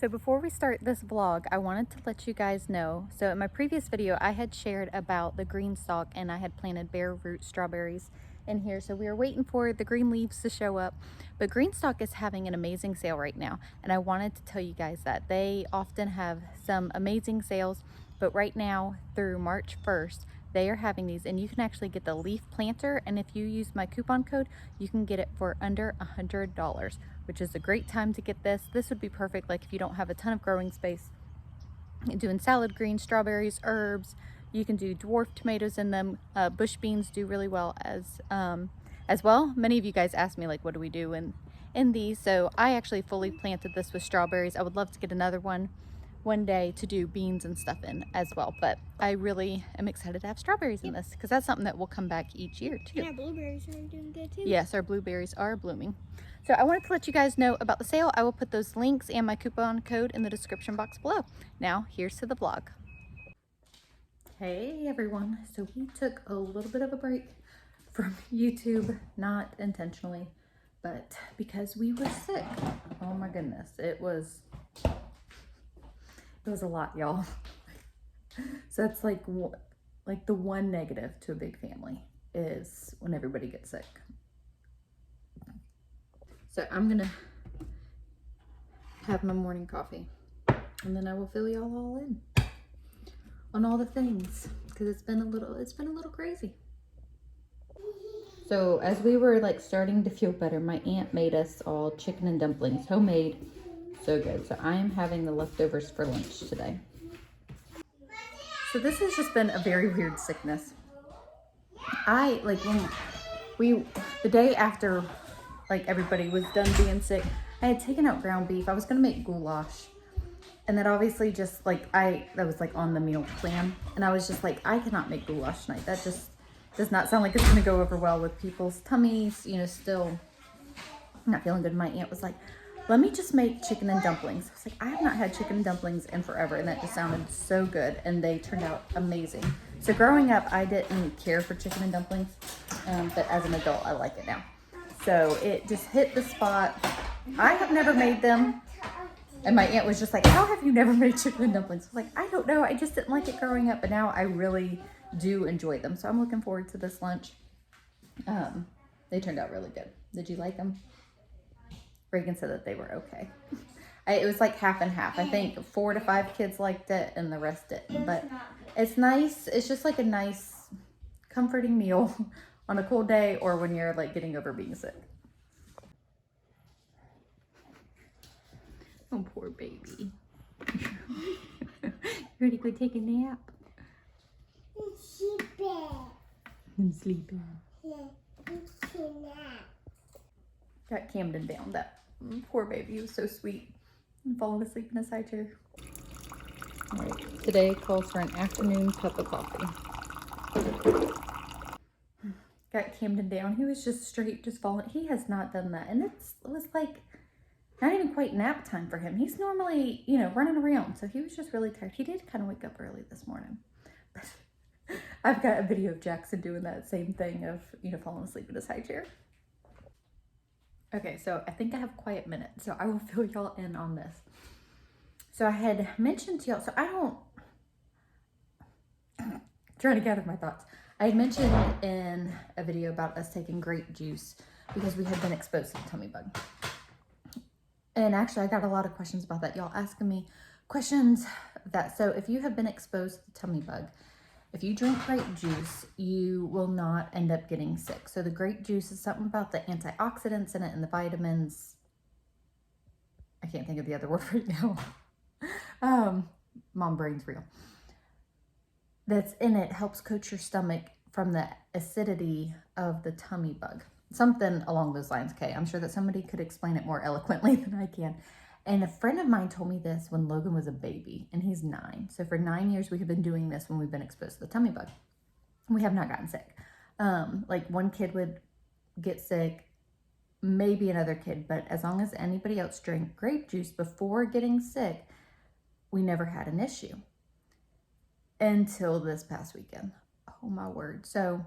So before we start this vlog, I wanted to let you guys know, so in my previous video I had shared about the green stalk and I had planted bare root strawberries in here. So we were waiting for the green leaves to show up, but green stalk is having an amazing sale right now, and I wanted to tell you guys that they often have some amazing sales, but right now through March 1st they are having these, and you can actually get the leaf planter, and if you use my coupon code you can get it for under $100, which is a great time to get this. This would be perfect like if you don't have a ton of growing space, doing salad greens, strawberries, herbs. You can do dwarf tomatoes in them. Bush beans do really well as well. Many of you guys asked me like, what do we do in these? So I actually fully planted this with strawberries. I would love to get another one day to do beans and stuff in as well, but I really am excited to have strawberries in this because that's something that will come back each year too. And our blueberries are doing good too. Yes, our blueberries are blooming. So I wanted to let you guys know about the sale. I will put those links and my coupon code in the description box below. Now here's to the vlog. Hey everyone, so we took a little bit of a break from YouTube, not intentionally, but because we were sick. Oh my goodness, it was a lot, y'all. So that's like the one negative to a big family is when everybody gets sick. So I'm gonna have my morning coffee and then I will fill y'all all in on all the things because it's been a little crazy. So as we were like starting to feel better, my aunt made us all chicken and dumplings, homemade. So good. So I am having the leftovers for lunch today. So this has just been a very weird sickness. I like when the day after like everybody was done being sick, I had taken out ground beef. I was gonna make goulash, and that obviously just like that was like on the meal plan, and I was just like, I cannot make goulash tonight. That just does not sound like it's gonna go over well with people's tummies, you know, still not feeling good. My aunt was like, let me just make chicken and dumplings. I was like, I have not had chicken and dumplings in forever, and that just sounded so good, and they turned out amazing. So growing up, I didn't care for chicken and dumplings, but as an adult, I like it now. So it just hit the spot. I have never made them, and my aunt was just like, how have you never made chicken and dumplings? I was like, I don't know, I just didn't like it growing up, but now I really do enjoy them. So I'm looking forward to this lunch. They turned out really good. Did you like them? Reagan said that they were okay. It was like half and half. I think 4 to 5 kids liked it and the rest didn't. But it's nice. It's just like a nice, comforting meal on a cold day or when you're like getting over being sick. Oh, poor baby. Ready to go take a nap? And sleeping. Got Camden down. That poor baby, he was so sweet and falling asleep in his high chair. All right, today calls for an afternoon cup of coffee. Got Camden down. He was just straight, just falling. He has not done that, and it was like not even quite nap time for him. He's normally, you know, running around, so he was just really tired. He did kind of wake up early this morning, but I've got a video of Jackson doing that same thing of, you know, falling asleep in his high chair. Okay, so I think I have a quiet minute, so I will fill y'all in on this. So I had mentioned to y'all, so trying to gather my thoughts. I had mentioned in a video about us taking grape juice because we had been exposed to the tummy bug. And actually I got a lot of questions about that. Y'all asking me questions of that. So if you have been exposed to the tummy bug, if you drink grape juice, you will not end up getting sick. So the grape juice is something about the antioxidants in it and the vitamins. I can't think of the other word right now. Mom brain's real. That's in it helps coat your stomach from the acidity of the tummy bug. Something along those lines, okay? I'm sure that somebody could explain it more eloquently than I can. And a friend of mine told me this when Logan was a baby, and he's 9. So for 9 years, we have been doing this when we've been exposed to the tummy bug. We have not gotten sick. Like one kid would get sick, maybe another kid, but as long as anybody else drank grape juice before getting sick, we never had an issue until this past weekend. Oh my word. So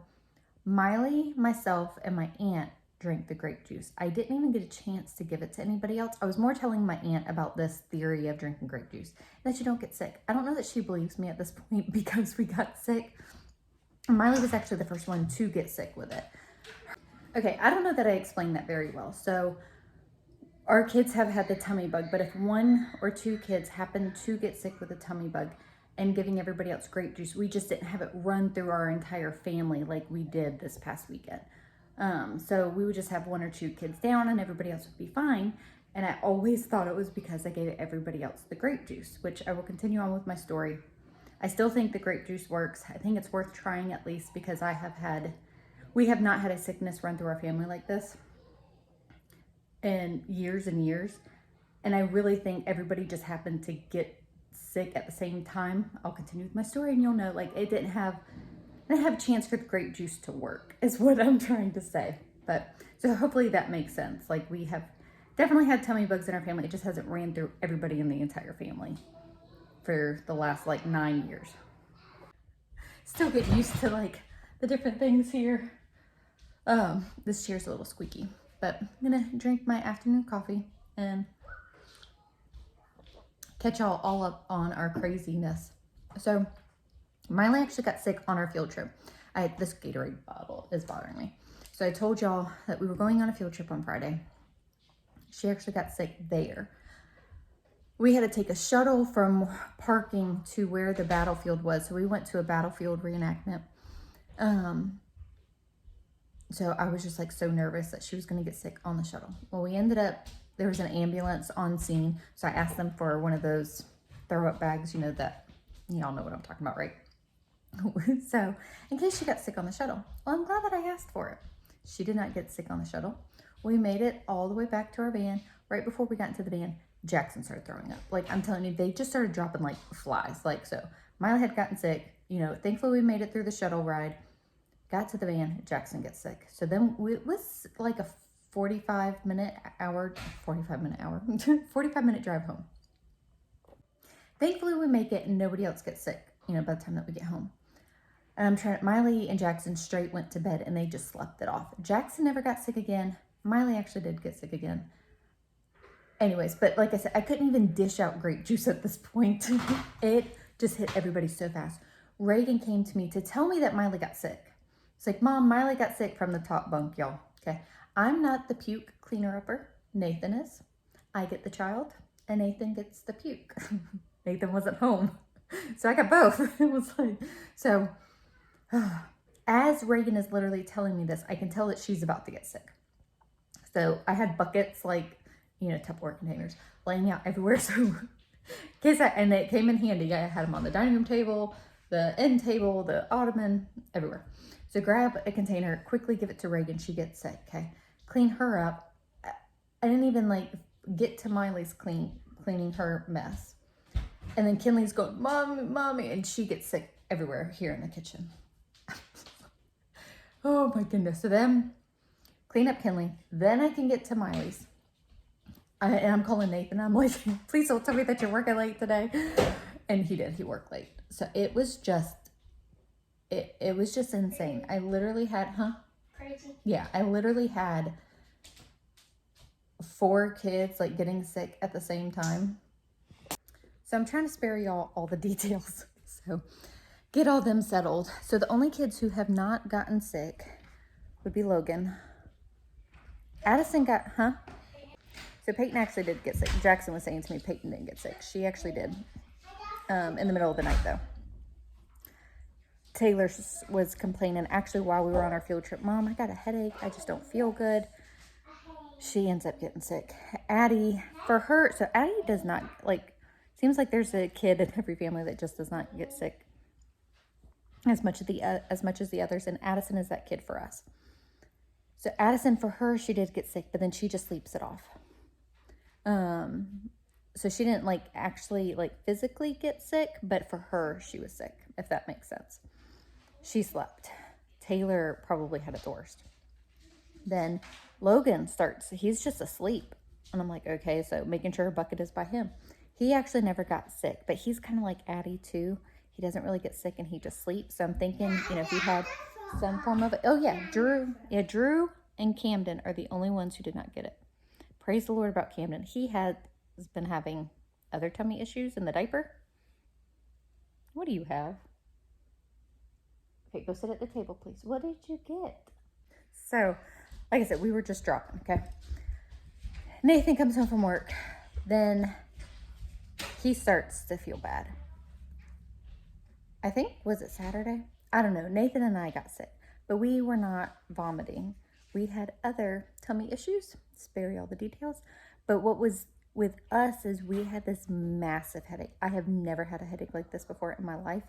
Miley, myself, and my aunt drank the grape juice. I didn't even get a chance to give it to anybody else. I was more telling my aunt about this theory of drinking grape juice, that you don't get sick. I don't know that she believes me at this point because we got sick. Miley was actually the first one to get sick with it. Okay, I don't know that I explained that very well. So our kids have had the tummy bug, but if 1 or 2 kids happen to get sick with a tummy bug and giving everybody else grape juice, we just didn't have it run through our entire family like we did this past weekend. So we would just have 1 or 2 kids down and everybody else would be fine. And I always thought it was because I gave everybody else the grape juice, which I will continue on with my story. I still think the grape juice works. I think it's worth trying at least because we have not had a sickness run through our family like this in years and years. And I really think everybody just happened to get sick at the same time. I'll continue with my story and you'll know, like, it didn't have a chance for the grape juice to work is what I'm trying to say. But so hopefully that makes sense. Like, we have definitely had tummy bugs in our family. It just hasn't ran through everybody in the entire family for the last like 9 years. Still get used to like the different things here. This chair's a little squeaky, but I'm gonna drink my afternoon coffee and catch y'all all up on our craziness. So Miley actually got sick on our field trip. This Gatorade bottle is bothering me. So I told y'all that we were going on a field trip on Friday. She actually got sick there. We had to take a shuttle from parking to where the battlefield was. So we went to a battlefield reenactment. So I was just like so nervous that she was going to get sick on the shuttle. Well, we ended up, there was an ambulance on scene. So I asked them for one of those throw up bags, you know, that y'all know what I'm talking about, right? So in case she got sick on the shuttle. Well, I'm glad that I asked for it. She did not get sick on the shuttle. We made it all the way back to our van. Right before we got into the van, Jackson started throwing up. Like, I'm telling you, they just started dropping like flies. Like, so Miley had gotten sick, you know, thankfully we made it through the shuttle ride, got to the van, Jackson gets sick. So then it was like a 45 minute drive home. Thankfully we make it and nobody else gets sick, you know, by the time that we get home. And Miley and Jackson straight went to bed and they just slept it off. Jackson never got sick again. Miley actually did get sick again. Anyways, but like I said, I couldn't even dish out grape juice at this point. It just hit everybody so fast. Reagan came to me to tell me that Miley got sick. It's like, Mom, Miley got sick from the top bunk, y'all. Okay. I'm not the puke cleaner-upper. Nathan is. I get the child and Nathan gets the puke. Nathan wasn't home. So I got both. It was like, so as Reagan is literally telling me this, I can tell that she's about to get sick. So I had buckets, like, you know, Tupperware containers laying out everywhere. So, and it came in handy. I had them on the dining room table, the end table, the ottoman, everywhere. So grab a container, quickly give it to Reagan. She gets sick, okay? Clean her up. I didn't even like get to Miley's cleaning her mess. And then Kinley's going, Mommy, Mommy, and she gets sick everywhere here in the kitchen. Oh my goodness. So then clean up Kinley. Then I can get to Miley's. And I'm calling Nathan. I'm like, please don't tell me that you're working late today. And he did. He worked late. So it was just, it was just insane. I literally had, Crazy. Yeah, I literally had 4 kids like getting sick at the same time. So I'm trying to spare y'all all the details. So get all them settled. So the only kids who have not gotten sick would be Logan. Addison got, So Peyton actually did get sick. Jackson was saying to me Peyton didn't get sick. She actually did. In the middle of the night though. Taylor was complaining actually while we were on our field trip. Mom, I got a headache. I just don't feel good. She ends up getting sick. Addie, for her, so Addie does not, like, seems like there's a kid in every family that just does not get sick as much as the others. And Addison is that kid for us. So Addison, for her, she did get sick, but then she just sleeps it off. So she didn't like actually like physically get sick, but for her, she was sick, if that makes sense. She slept. Taylor probably had it the worst. Then Logan starts, he's just asleep. And I'm like, okay, so making sure a bucket is by him. He actually never got sick, but he's kind of like Addie too. He doesn't really get sick and he just sleeps. So I'm thinking, you know, if he had some form of it. Oh yeah, Drew. Yeah, Drew and Camden are the only ones who did not get it. Praise the Lord about Camden. He has been having other tummy issues in the diaper. What do you have? Okay, go sit at the table, please. What did you get? So, like I said, we were just dropping, okay? Nathan comes home from work. Then he starts to feel bad. I think, was it Saturday? I don't know. Nathan and I got sick, but we were not vomiting. We had other tummy issues. Spare you all the details. But what was with us is we had this massive headache. I have never had a headache like this before in my life.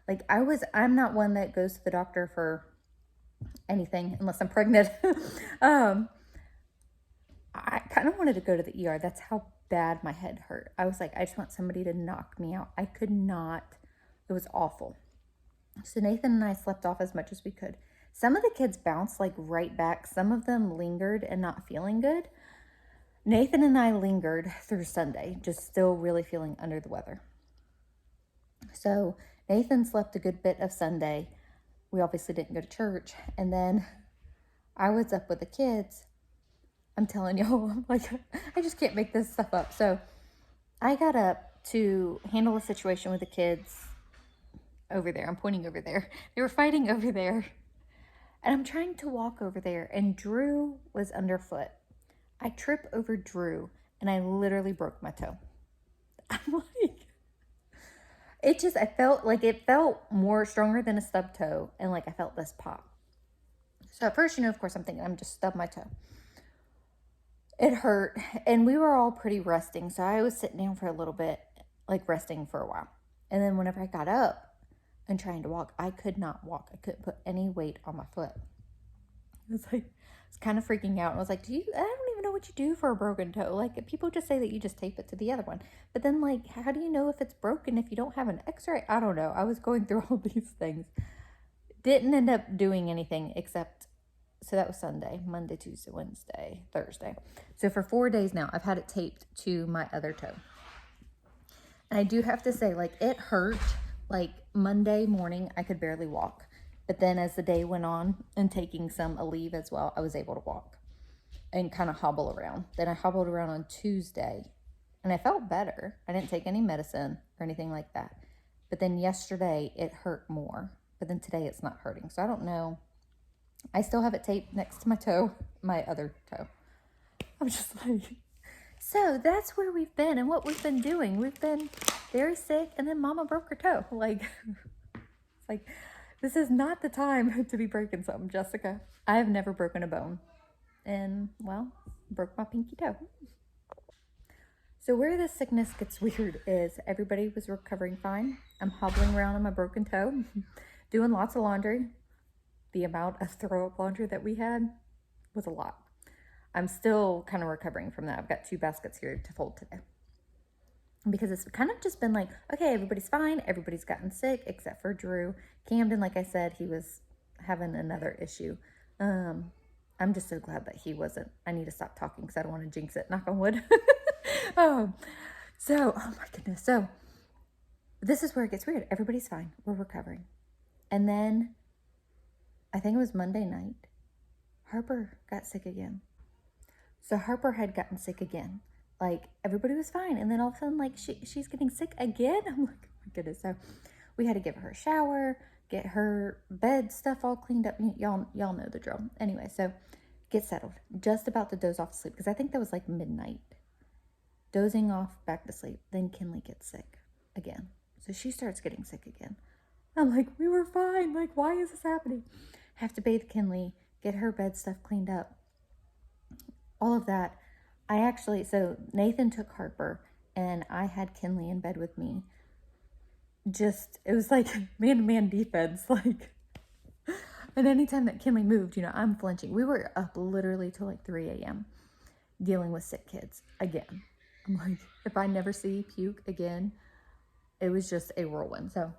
Like I'm not one that goes to the doctor for anything unless I'm pregnant. I kind of wanted to go to the ER. That's how bad my head hurt. I was like, I just want somebody to knock me out. I could not. It was awful. So Nathan and I slept off as much as we could. Some of the kids bounced like right back. Some of them lingered and not feeling good. Nathan and I lingered through Sunday, just still really feeling under the weather. So Nathan slept a good bit of Sunday. We obviously didn't go to church. And then I was up with the kids. I'm telling y'all, I'm like, I just can't make this stuff up. So I got up to handle a situation with the kids over there. I'm pointing over there. They were fighting over there. And I'm trying to walk over there. And Drew was underfoot. I trip over Drew. And I literally broke my toe. I'm like, it felt more stronger than a stub toe. And like I felt this pop. So at first, of course, I'm thinking I'm just stubbed my toe. It hurt, and we were all pretty resting, so I was sitting down for a little bit, like resting for a while. And then whenever I got up and trying to walk, I could not walk. I couldn't put any weight on my foot. I was kind of freaking out. I was like, I don't even know what you do for a broken toe. Like, people just say that you just tape it to the other one. But then, like, how do you know if it's broken if you don't have an x-ray? I don't know. I was going through all these things. Didn't end up doing anything except... So that was Sunday, Monday, Tuesday, Wednesday, Thursday. So for 4 days now, I've had it taped to my other toe. And I do have to say, like, it hurt. Like, Monday morning, I could barely walk. But then as the day went on, and taking some Aleve as well, I was able to walk and kind of hobble around. Then I hobbled around on Tuesday, and I felt better. I didn't take any medicine or anything like that. But then yesterday, it hurt more. But then today, it's not hurting. So I don't know. I still have it taped next to my toe, my other toe. I'm just like, so that's where we've been and what we've been doing. We've been very sick, and then Mama broke her toe. Like, it's like, this is not the time to be breaking something, Jessica. I have never broken a bone. And, well, broke my pinky toe. So where this sickness gets weird is everybody was recovering fine. I'm hobbling around on my broken toe, doing lots of laundry. The amount of throw-up laundry that we had was a lot. I'm still kind of recovering from that. I've got 2 baskets here to fold today. Because it's kind of just been like, okay, everybody's fine. Everybody's gotten sick except for Drew. Camden, like I said, he was having another issue. I'm just so glad that he wasn't. I need to stop talking because I don't want to jinx it. Knock on wood. Oh my goodness. So this is where it gets weird. Everybody's fine. We're recovering. And then I think it was Monday night, Harper got sick again. So Harper had gotten sick again. Like, everybody was fine. And then all of a sudden, like, she's getting sick again. I'm like, oh my goodness. So we had to give her a shower, get her bed stuff all cleaned up. Y'all know the drill. Anyway, so get settled. Just about to doze off to sleep. Because I think that was like midnight. Dozing off, back to sleep. Then Kinley gets sick again. So she starts getting sick again. I'm like, we were fine. Like, why is this happening? Have to bathe Kinley, get her bed stuff cleaned up. All of that. So Nathan took Harper, and I had Kinley in bed with me. It was like man-to-man defense. Like, and anytime that Kinley moved, I'm flinching. We were up literally till like 3 a.m. dealing with sick kids again. I'm like, if I never see puke again, it was just a whirlwind. So,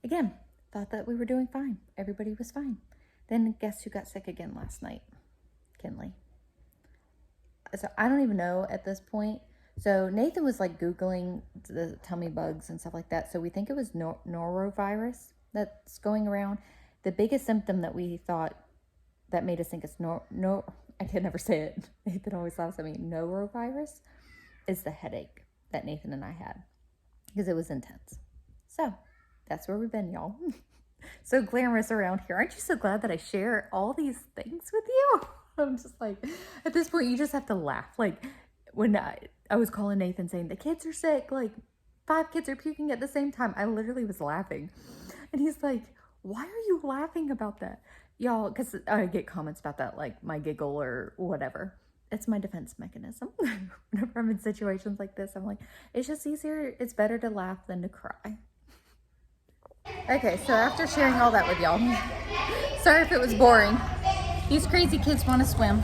again, thought that we were doing fine. Everybody was fine. Then guess who got sick again last night? Kinley. So I don't even know at this point. So Nathan was like Googling the tummy bugs and stuff like that. So we think it was norovirus that's going around. The biggest symptom that we thought that made us think it's I can never say it. Nathan always laughs at me. Norovirus is the headache that Nathan and I had because it was intense. So that's where we've been, y'all. So glamorous around here. Aren't you so glad that I share all these things with you? I'm just like, at this point, you just have to laugh. Like when I was calling Nathan saying the kids are sick, like 5 kids are puking at the same time. I literally was laughing. And he's like, why are you laughing about that? Y'all, because I get comments about that, like my giggle or whatever. It's my defense mechanism. Whenever I'm in situations like this, I'm like, it's just easier. It's better to laugh than to cry. Okay, so after sharing all that with y'all, sorry if it was boring. These crazy kids want to swim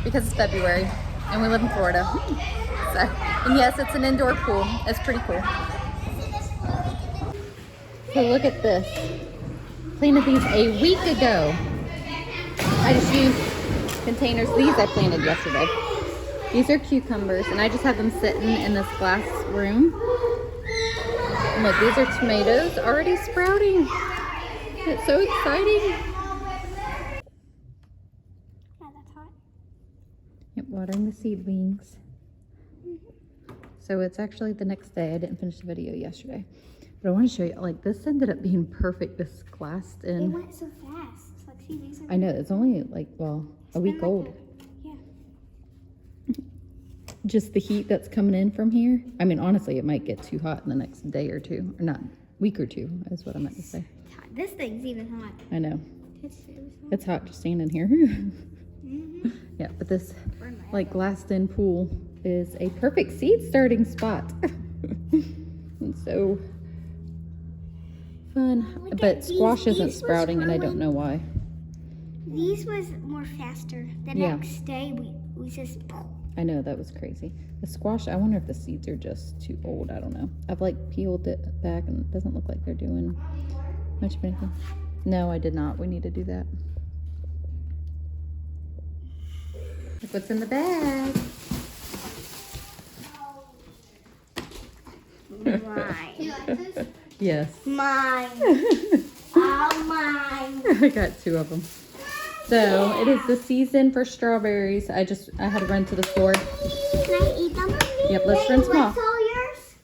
because it's February and we live in Florida. So, and yes, it's an indoor pool. It's pretty cool. So look at this. Planted these a week ago. I just used containers. These I planted yesterday. These are cucumbers, and I just have them sitting in this glass room. And look, these are tomatoes already sprouting. It's so exciting. Yeah, that's hot. Yep, watering the seedlings. So it's actually the next day. I didn't finish the video yesterday. But I want to show you, like, this ended up being perfect, this glassed in. It went so fast. Like, see, these are. I know, it's only like, well, a week old. Yeah. Just the heat that's coming in from here. I mean, honestly, it might get too hot in the next day or two. Or not, week or two, is what I meant to say. This thing's even hot. I know. It's hot just standing here. Yeah, but this, like, glassed in pool is a perfect seed starting spot. And so fun. But squash isn't sprouting, and I don't know why. These was more faster. The next day, we just. I know, that was crazy. The squash, I wonder if the seeds are just too old. I don't know. I've like peeled it back and it doesn't look like they're doing much of anything. No, I did not. We need to do that. Look what's in the bag. Mine. Do you like this? Yes. Mine. All mine. I got 2 of them. So it is the season for strawberries. I had to run to the store. Can I eat them? Yep, let's rinse them off. What's all yours?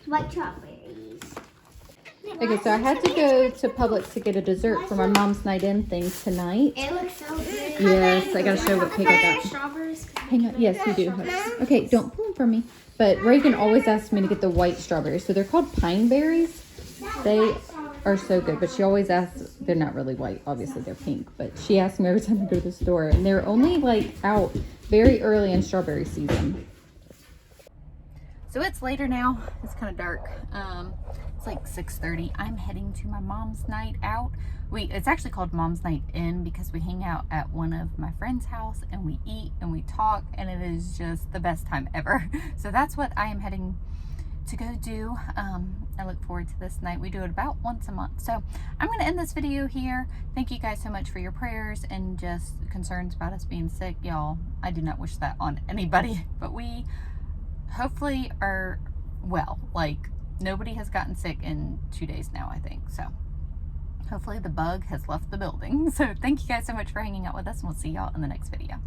White strawberries. Okay, so I had to go to Publix to get a dessert for my mom's night in thing tonight. It looks so good. Yes, I gotta show what cake I got. Strawberries. Hang on, yes, you do. Okay, don't pull them from me. But Reagan always asks me to get the white strawberries. So they're called pine berries. They are so good, but she always asks, they're not really white, obviously they're pink, but she asks me every time I go to the store, and they're only like out very early in strawberry season. So it's later now, it's kind of dark. It's like 6:30. I'm heading to my mom's night out. It's actually called Mom's Night In because we hang out at one of my friend's house and we eat and we talk, and it is just the best time ever. So that's what I am heading to go do. I look forward to this night. We do it about once a month. So I'm going to end this video here. Thank you guys so much for your prayers and just concerns about us being sick. Y'all, I do not wish that on anybody, but we hopefully are well. Like, nobody has gotten sick in 2 days now, I think. So hopefully the bug has left the building. So thank you guys so much for hanging out with us, and we'll see y'all in the next video.